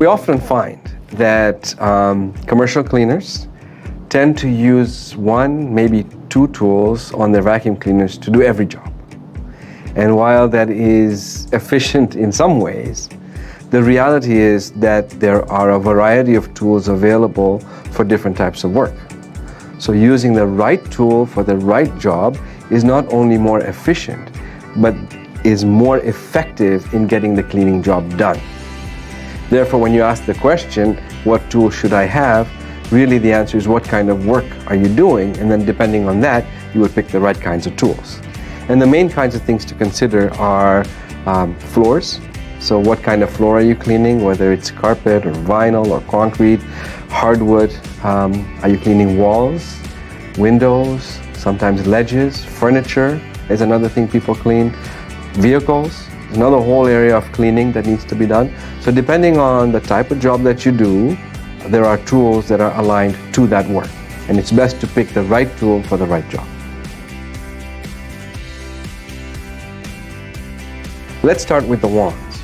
We often find that commercial cleaners tend to use one, maybe two tools on their vacuum cleaners to do every job. And while that is efficient in some ways, the reality is that there are a variety of tools available for different types of work. So using the right tool for the right job is not only more efficient, but is more effective in getting the cleaning job done. Therefore, when you ask the question, what tool should I have? Really the answer is what kind of work are you doing? And then depending on that, you would pick the right kinds of tools. And the main kinds of things to consider are floors. So what kind of floor are you cleaning, whether it's carpet or vinyl or concrete, hardwood? Are you cleaning walls, windows, sometimes ledges, furniture is another thing people clean, vehicles, another whole area of cleaning that needs to be done. So depending on the type of job that you do, there are tools that are aligned to that work. And it's best to pick the right tool for the right job. Let's start with the wands.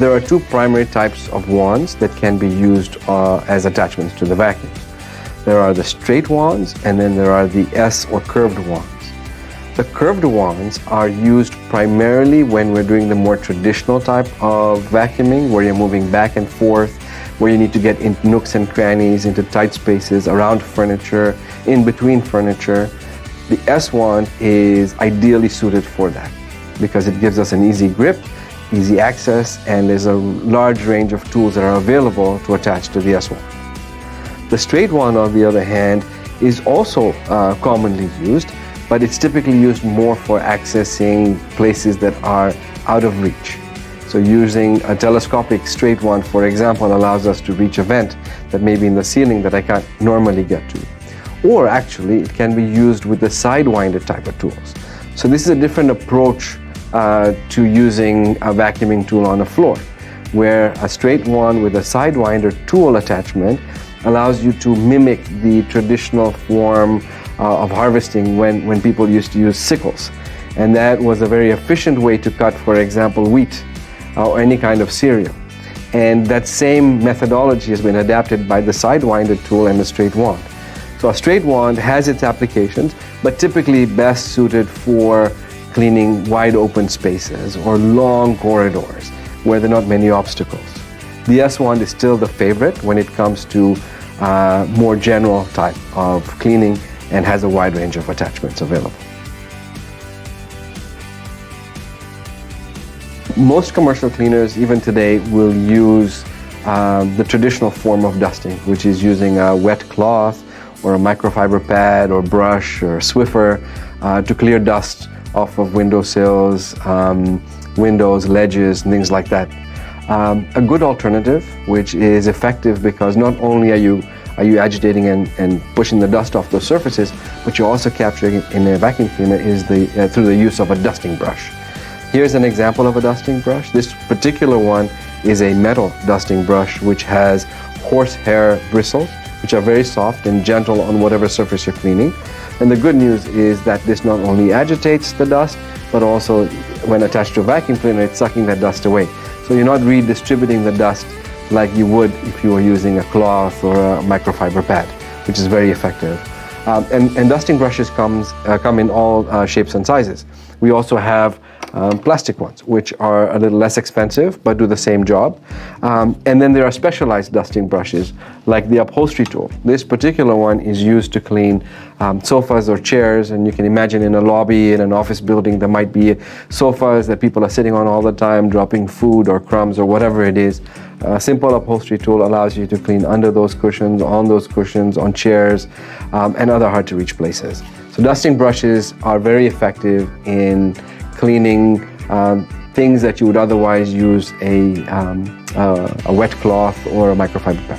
There are two primary types of wands that can be used as attachments to the vacuum. There are the straight wands, and then there are the S or curved wands. The curved wands are used primarily when we're doing the more traditional type of vacuuming, where you're moving back and forth, where you need to get in nooks and crannies, into tight spaces, around furniture, in between furniture. The S wand is ideally suited for that because it gives us an easy grip, easy access, and there's a large range of tools that are available to attach to the S wand. The straight wand, on the other hand, is also commonly used, but it's typically used more for accessing places that are out of reach. So using a telescopic straight wand, for example, allows us to reach a vent that may be in the ceiling that I can't normally get to. Or actually, it can be used with the sidewinder type of tools. So this is a different approach to using a vacuuming tool on a floor, where a straight wand with a sidewinder tool attachment allows you to mimic the traditional form of harvesting when people used to use sickles. And that was a very efficient way to cut, for example, wheat or any kind of cereal. And that same methodology has been adapted by the sidewinder tool and the straight wand. So a straight wand has its applications, but typically best suited for cleaning wide open spaces or long corridors where there are not many obstacles. The S wand is still the favorite when it comes to more general type of cleaning and has a wide range of attachments available. Most commercial cleaners, even today, will use the traditional form of dusting, which is using a wet cloth or a microfiber pad or brush or Swiffer to clear dust off of windowsills, windows, ledges, and things like that. A good alternative, which is effective because not only are you agitating and pushing the dust off those surfaces, but you're also capturing it in a vacuum cleaner is through the use of a dusting brush. Here's an example of a dusting brush. This particular one is a metal dusting brush which has horsehair bristles, which are very soft and gentle on whatever surface you're cleaning. And the good news is that this not only agitates the dust, but also when attached to a vacuum cleaner, it's sucking that dust away. So you're not redistributing the dust like you would if you were using a cloth or a microfiber pad, which is very effective. And dusting brushes come in all shapes and sizes. We also have plastic ones, which are a little less expensive but do the same job. And then there are specialized dusting brushes like the upholstery tool. This particular one is used to clean sofas or chairs, and you can imagine in a lobby in an office building there might be sofas that people are sitting on all the time, dropping food or crumbs or whatever it is. A simple upholstery tool allows you to clean under those cushions, on chairs, and other hard to reach places. So dusting brushes are very effective in cleaning things that you would otherwise use a wet cloth or a microfiber pad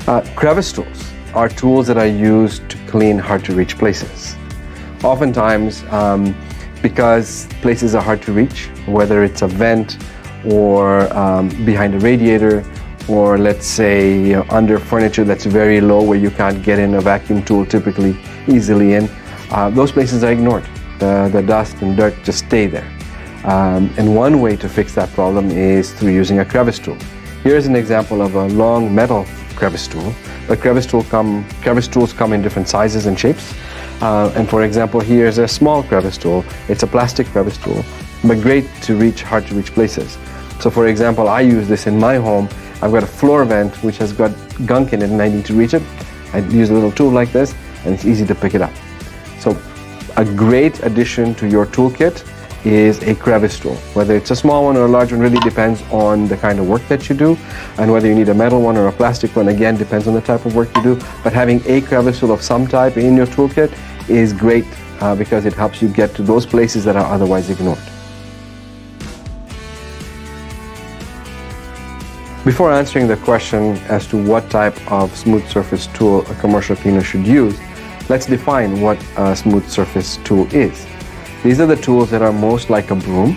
for. Crevice tools are tools that are used to clean hard to reach places. Oftentimes, because places are hard to reach, whether it's a vent or behind a radiator, or let's say under furniture that's very low where you can't get in a vacuum tool typically easily in, those places are ignored. The dust and dirt just stay there. And one way to fix that problem is through using a crevice tool. Here's an example of a long metal crevice tool. But crevice tools come in different sizes and shapes. And for example, here's a small crevice tool. It's a plastic crevice tool, but great to reach hard to reach places. So for example, I use this in my home. I've got a floor vent which has got gunk in it and I need to reach it. I use a little tool like this and it's easy to pick it up. So a great addition to your toolkit is a crevice tool. Whether it's a small one or a large one really depends on the kind of work that you do, and whether you need a metal one or a plastic one, again, depends on the type of work you do. But having a crevice tool of some type in your toolkit is great because it helps you get to those places that are otherwise ignored. Before answering the question as to what type of smooth surface tool a commercial cleaner should use, let's define what a smooth surface tool is. These are the tools that are most like a broom,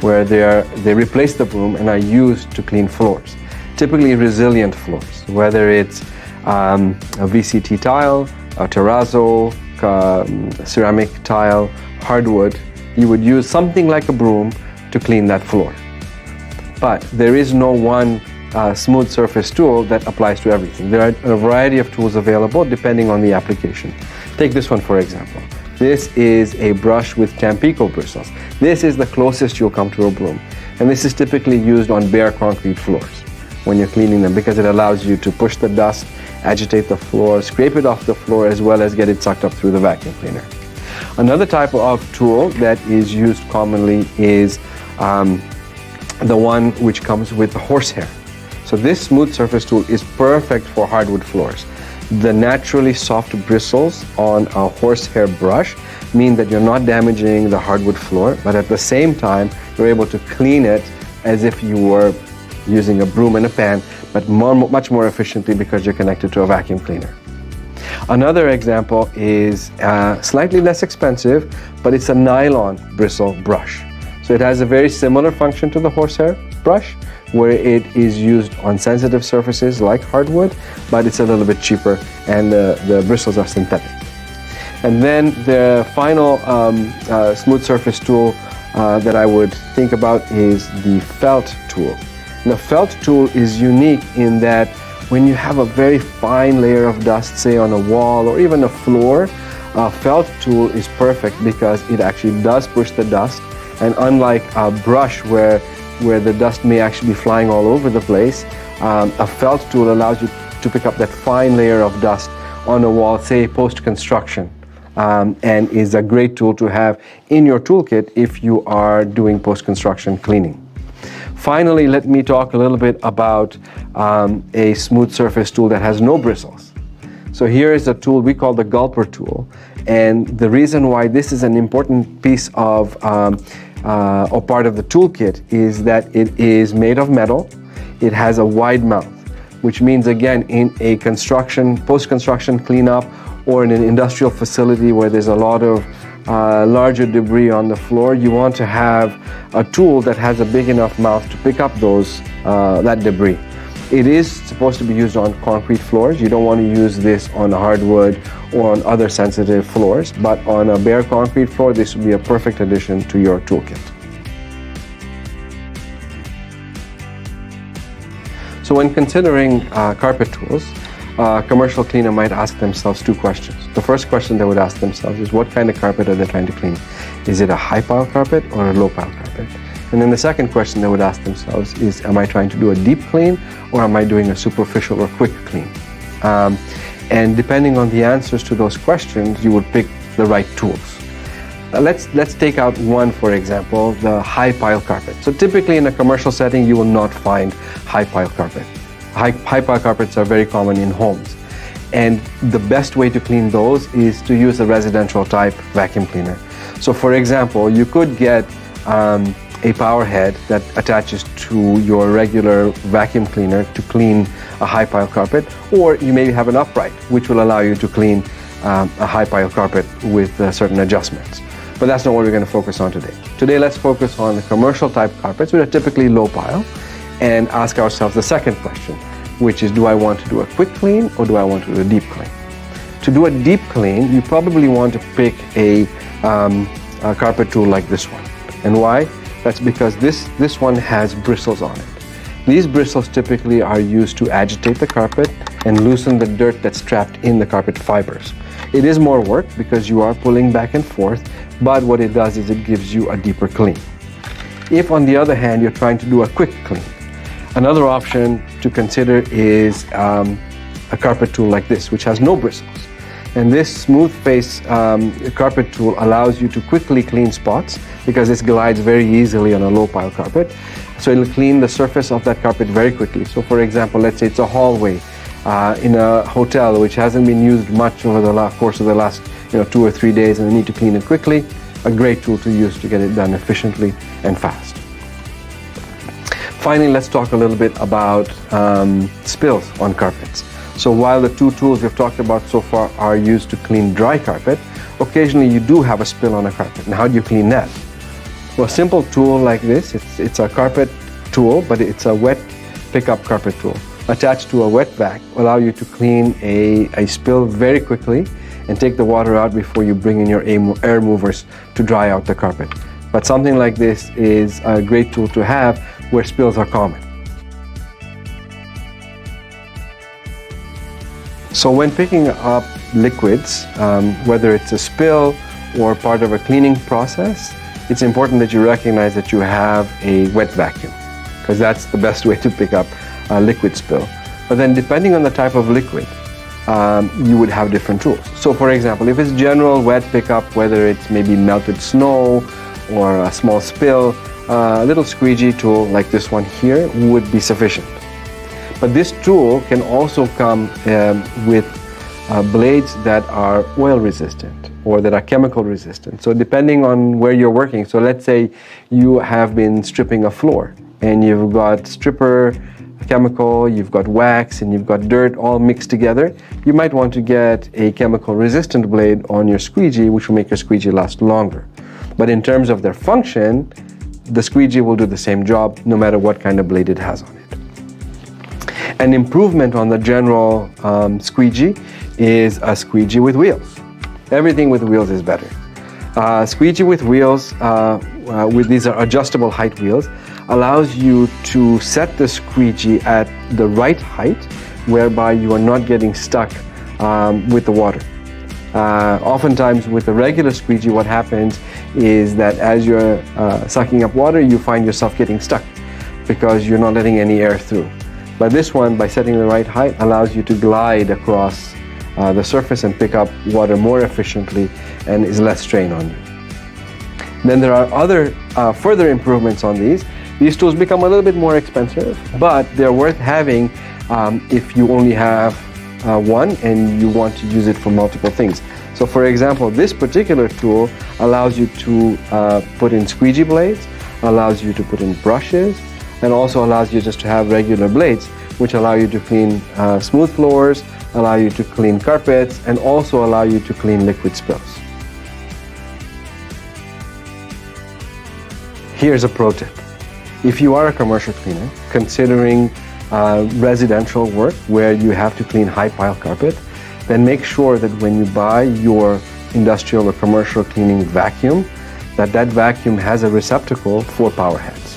where they replace the broom and are used to clean floors. Typically resilient floors, whether it's a VCT tile, a terrazzo, ceramic tile, hardwood, you would use something like a broom to clean that floor. But there is no one smooth surface tool that applies to everything. There are a variety of tools available depending on the application. Take this one for example. This is a brush with Tampico bristles. This is the closest you'll come to a broom. And this is typically used on bare concrete floors when you're cleaning them because it allows you to push the dust, agitate the floor, scrape it off the floor, as well as get it sucked up through the vacuum cleaner. Another type of tool that is used commonly is the one which comes with the horsehair. So this smooth surface tool is perfect for hardwood floors. The naturally soft bristles on a horsehair brush mean that you're not damaging the hardwood floor, but at the same time, you're able to clean it as if you were using a broom and a pan, but much more efficiently because you're connected to a vacuum cleaner. Another example is slightly less expensive, but it's a nylon bristle brush. So it has a very similar function to the horsehair brush, where it is used on sensitive surfaces like hardwood, but it's a little bit cheaper and the bristles are synthetic. And then the final smooth surface tool that I would think about is the felt tool. The felt tool is unique in that when you have a very fine layer of dust, say on a wall or even a floor, a felt tool is perfect because it actually does push the dust, and unlike a brush where the dust may actually be flying all over the place, a felt tool allows you to pick up that fine layer of dust on a wall, say post-construction, and is a great tool to have in your toolkit if you are doing post-construction cleaning. Finally, let me talk a little bit about a smooth surface tool that has no bristles. So here is a tool we call the gulper tool, and the reason why this is an important piece of or part of the toolkit is that it is made of metal. It has a wide mouth, which means again in a post-construction cleanup or in an industrial facility where there's a lot of larger debris on the floor, you want to have a tool that has a big enough mouth to pick up that debris. It is supposed to be used on concrete floors. You don't want to use this on hardwood or on other sensitive floors, but on a bare concrete floor, this would be a perfect addition to your toolkit. So when considering carpet tools, a commercial cleaner might ask themselves two questions. The first question they would ask themselves is what kind of carpet are they trying to clean? Is it a high pile carpet or a low pile carpet? And then the second question they would ask themselves is, am I trying to do a deep clean or am I doing a superficial or quick clean? And depending on the answers to those questions, you would pick the right tools. Let's take out one, for example, the high pile carpet. So typically in a commercial setting, you will not find high pile carpet. High pile carpets are very common in homes. And the best way to clean those is to use a residential type vacuum cleaner. So for example, you could get a power head that attaches to your regular vacuum cleaner to clean a high pile carpet, or you maybe have an upright which will allow you to clean a high pile carpet with certain adjustments. But that's not what we're going to focus on today. Today let's focus on the commercial type carpets, which are typically low pile, and ask ourselves the second question, which is, do I want to do a quick clean or do I want to do a deep clean? To do a deep clean, you probably want to pick a carpet tool like this one. And why? That's because this one has bristles on it. These bristles typically are used to agitate the carpet and loosen the dirt that's trapped in the carpet fibers. It is more work because you are pulling back and forth, but what it does is it gives you a deeper clean. If, on the other hand, you're trying to do a quick clean, another option to consider is a carpet tool like this, which has no bristles. And this smooth face carpet tool allows you to quickly clean spots because this glides very easily on a low pile carpet. So it'll clean the surface of that carpet very quickly. So for example, let's say it's a hallway in a hotel which hasn't been used much over the course of the last 2 or 3 days, and they need to clean it quickly. A great tool to use to get it done efficiently and fast. Finally, let's talk a little bit about spills on carpets. So while the two tools we've talked about so far are used to clean dry carpet, occasionally you do have a spill on a carpet. And how do you clean that? Well, a simple tool like this, it's a carpet tool, but it's a wet pickup carpet tool attached to a wet vac, allow you to clean a spill very quickly and take the water out before you bring in your air movers to dry out the carpet. But something like this is a great tool to have where spills are common. So when picking up liquids, whether it's a spill or part of a cleaning process, it's important that you recognize that you have a wet vacuum, because that's the best way to pick up a liquid spill. But then depending on the type of liquid, you would have different tools. So for example, if it's general wet pickup, whether it's maybe melted snow or a small spill, a little squeegee tool like this one here would be sufficient. But this tool can also come with blades that are oil resistant or that are chemical resistant. So depending on where you're working, so let's say you have been stripping a floor and you've got stripper chemical, you've got wax, and you've got dirt all mixed together, you might want to get a chemical resistant blade on your squeegee, which will make your squeegee last longer. But in terms of their function, the squeegee will do the same job no matter what kind of blade it has on it. An improvement on the general squeegee is a squeegee with wheels. Everything with wheels is better. Squeegee with wheels, these are adjustable height wheels, allows you to set the squeegee at the right height whereby you are not getting stuck with the water. Oftentimes with a regular squeegee, what happens is that as you're sucking up water, you find yourself getting stuck because you're not letting any air through. But this one, by setting the right height, allows you to glide across the surface and pick up water more efficiently and is less strain on you. Then there are other further improvements on these. These tools become a little bit more expensive, but they're worth having if you only have one and you want to use it for multiple things. So for example, this particular tool allows you to put in squeegee blades, allows you to put in brushes, and also allows you just to have regular blades, which allow you to clean smooth floors, allow you to clean carpets, and also allow you to clean liquid spills. Here's a pro tip. If you are a commercial cleaner, considering residential work where you have to clean high pile carpet, then make sure that when you buy your industrial or commercial cleaning vacuum, that vacuum has a receptacle for power heads.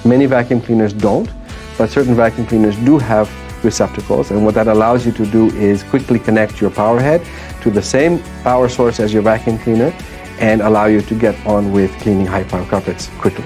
Many vacuum cleaners don't, but certain vacuum cleaners do have receptacles, and what that allows you to do is quickly connect your power head to the same power source as your vacuum cleaner and allow you to get on with cleaning high pile carpets quickly.